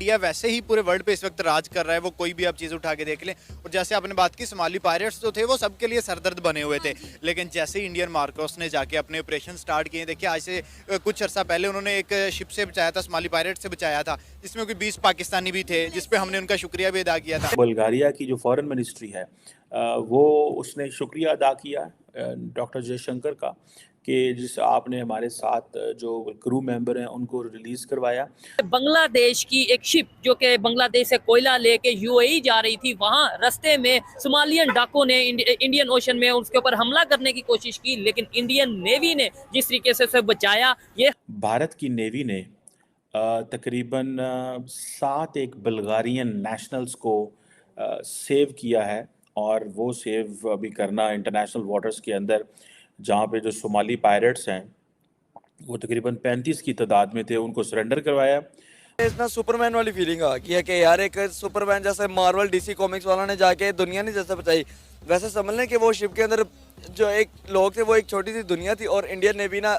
India वैसे ही पूरे world पे इस वक्त राज कर रहा है, वो कोई भी आप चीज़ उठा के देख लें। और जैसे आपने बात की, सोमाली पायरेट्स जो थे वो सबके लिए सरदर्द बने हुए थे, लेकिन जैसे ही इंडियन मार्कोस ने जाके अपने ऑपरेशन स्टार्ट किए, देखिए आज से कुछ अर्सा पहले उन्होंने एक शिप से बचाया था, सोमाली पायरेट से बचाया था, जिसमें कोई 20 पाकिस्तानी भी थे, जिसपे हमने उनका शुक्रिया भी अदा किया था। बुल्गारिया की जो फॉरेन मिनिस्ट्री है वो उसने शुक्रिया अदा किया डॉक्टर जयशंकर का कि जिस आपने हमारे साथ जो क्रू मेंबर हैं उनको रिलीज़ करवाया। बांग्लादेश की एक शिप जो कि बांग्लादेश से कोयला लेके यूएई जा रही थी, वहां रास्ते में सोमालियन डाकुओं ने इंडियन ओशन में उसके ऊपर हमला करने की कोशिश की, लेकिन इंडियन नेवी ने जिस तरीके से उसे बचाया। ये भारत की नेवी ने तकरीबन 7 एक बल्गारियन नेशनल्स को सेव किया है और वो सेव अभी करना इंटरनेशनल वाटर्स के अंदर, जहाँ पे जो सोमाली पायरेट्स हैं वो तकरीबन 35 की तादाद में थे, उनको सरेंडर करवाया। इसमें सुपरमैन वाली फीलिंग आ गई है कि यार एक सुपरमैन जैसे मार्वल डीसी कॉमिक्स वाला ने जाके दुनिया नहीं जैसे बचाई, वैसे समझ लें कि वो शिप के अंदर जो एक लोग थे वो एक छोटी सी दुनिया थी और इंडियन नेवी ने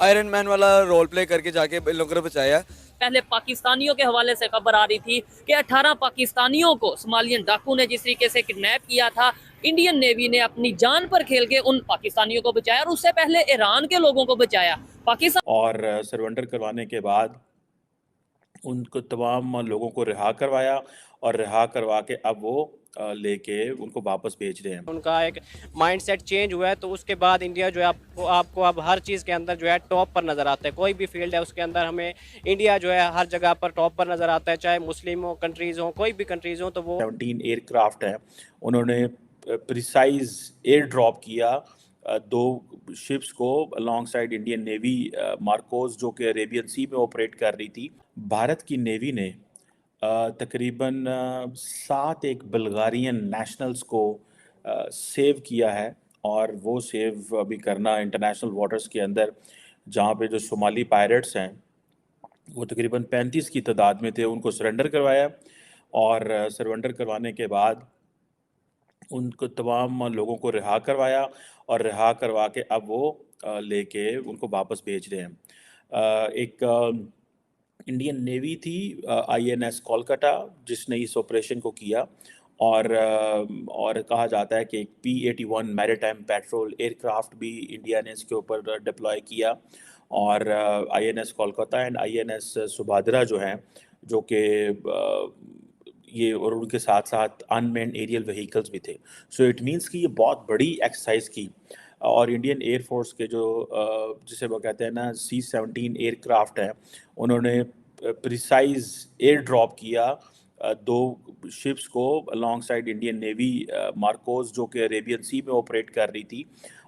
आयरन मैन वाला रोल प्ले करके जाके इन लोगों को बचाया। पहले पाकिस्तानियों के हवाले से खबर आ रही थी कि 18 पाकिस्तानियों को सोमालियन डाकू ने जिस तरीके से किडनैप किया था, इंडियन नेवी ने अपनी जान पर खेल के उन पाकिस्तानियों को बचाया और उससे पहले ईरान के लोगों को बचाया। पाकिस्तान और सरेंडर करवाने के बाद उनको तमाम लोगों को रिहा करवाया और रिहा करवा के अब वो लेके उनको वापस भेज रहे हैं। उनका एक माइंडसेट चेंज हुआ है, तो उसके बाद इंडिया जो है आपको अब हर चीज़ के अंदर जो है टॉप पर नज़र आता है। कोई भी फील्ड है उसके अंदर हमें इंडिया जो है हर जगह पर टॉप पर नज़र आता है, चाहे मुस्लिम हो कंट्रीज़ हो, कोई भी कंट्रीज़ हो। तो वो 17 एयरक्राफ्ट हैं, उन्होंने प्रिसाइज एयर ड्रॉप किया 2 शिप्स को along side Indian navy Marcos जो कि अरेबियन सी में ऑपरेट कर रही थी। भारत की नेवी ने तकरीबन 7 एक बल्गारियन नेशनल्स को सेव किया है और वो सेव अभी करना इंटरनेशनल वाटर्स के अंदर, जहाँ पे जो सोमाली पायरेट्स हैं वो तकरीबन 35 की तादाद में थे, उनको सरेंडर करवाया और सरेंडर करवाने के बाद उनको तमाम लोगों को रिहा करवाया और रिहा करवा के अब वो लेके उनको वापस भेज रहे हैं। एक इंडियन नेवी थी आईएनएस कोलकाता जिसने इस ऑपरेशन को किया और कहा जाता है कि एक P-81 मैरीटाइम पेट्रोल एयरक्राफ्ट भी इंडिया ने इसके ऊपर डिप्लॉय किया और आईएनएस कोलकाता एंड आईएनएस सुभाद्रा जो हैं, जो कि ये और उनके साथ साथ अनमैन्ड एरियल व्हीकल्स भी थे। सो इट मीन्स कि ये बहुत बड़ी एक्सरसाइज की और इंडियन एयरफोर्स के जो जिसे वो कहते हैं ना C-17 एयरक्राफ्ट हैं, उन्होंने प्रिसाइज एयर ड्रॉप किया 2 शिप्स को along side Indian navy Marcos जो कि अरेबियन सी में ऑपरेट कर रही थी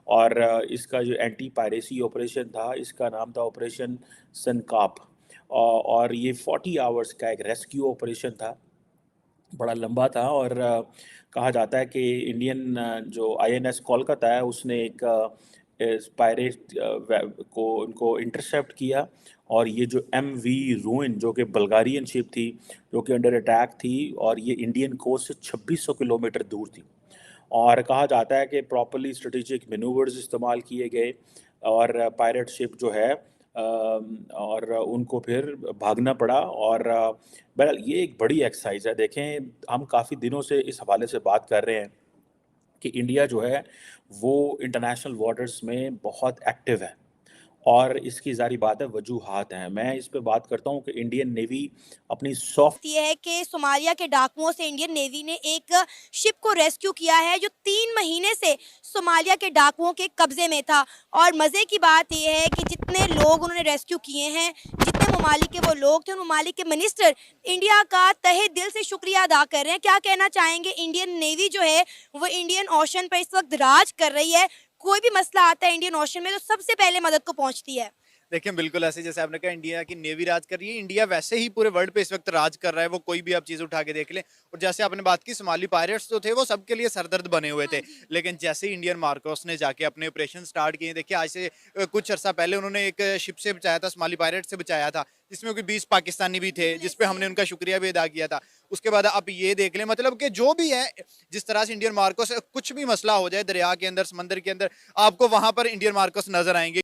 और इसका जो एंटी पायरेसी ऑपरेशन था, इसका नाम था ऑपरेशन सनकाप और ये 40 आवर्स का एक रेस्क्यू ऑपरेशन था, बड़ा लंबा था और कहा जाता है कि इंडियन जो आईएनएस कोलकाता है उसने एक पायरेट को उनको इंटरसेप्ट किया और ये जो MV रूइन जो कि बल्गारियन शिप थी जो कि अंडर अटैक थी और ये इंडियन कोस्ट से 2600 किलोमीटर दूर थी और कहा जाता है कि प्रॉपर्ली स्ट्रेटेजिक मैनूवर्स इस्तेमाल किए गए और पायरेट शिप जो है और उनको फिर भागना पड़ा और बहरहाल ये एक बड़ी एक्सरसाइज है। देखें, हम काफ़ी दिनों से इस हवाले से बात कर रहे हैं कि इंडिया जो है वो इंटरनेशनल वाटर्स में बहुत एक्टिव है और इसकी ज़ाहिर बात है वजूहात हैं। मैं इस पे बात करता हूँ कि इंडियन नेवी अपनी सॉफ्ट ये है कि सोमालिया के डाकुओं से इंडियन नेवी ने एक शिप को रेस्क्यू किया है जो 3 महीने से सोमालिया के डाकुओं के कब्जे में था। और मज़े की बात यह है कि जितने लोग उन्होंने रेस्क्यू किए हैं, जितने ममालिक के वो लोग थे, उन ममालिक के मिनिस्टर इंडिया का तहे दिल से शुक्रिया अदा कर रहे हैं। क्या कहना चाहेंगे? इंडियन नेवी जो है वो इंडियन ओशन पर इस वक्त राज कर रही है। कोई भी मसला आता है इंडियन ओशन में तो सबसे पहले मदद को पहुंचती है। देखिए बिल्कुल ऐसे जैसे आपने कहा इंडिया की नेवी राज कर रही है, इंडिया वैसे ही पूरे वर्ल्ड पे इस वक्त राज कर रहा है, वो कोई भी आप चीज़ उठा के देख लें। और जैसे आपने बात की, सोमाली पायरेट्स जो थे वो सबके लिए सरदर्द बने हुए थे, लेकिन जैसे ही इंडियन मार्कोस ने जाके अपने ऑपरेशन स्टार्ट किए, देखिए आज से कुछ अर्सा पहले उन्होंने एक शिप से बचाया था, सोमाली पायरेट से बचाया था, जिसमें कोई 20 पाकिस्तानी भी थे, जिसपे हमने उनका शुक्रिया भी अदा किया था। उसके बाद आप ये देख लें, मतलब कि जो भी है, जिस तरह से इंडियन मार्कोस कुछ भी मसला हो जाए दरिया के अंदर, समंदर के अंदर, आपको वहां पर इंडियन मार्कोस नजर आएंगे।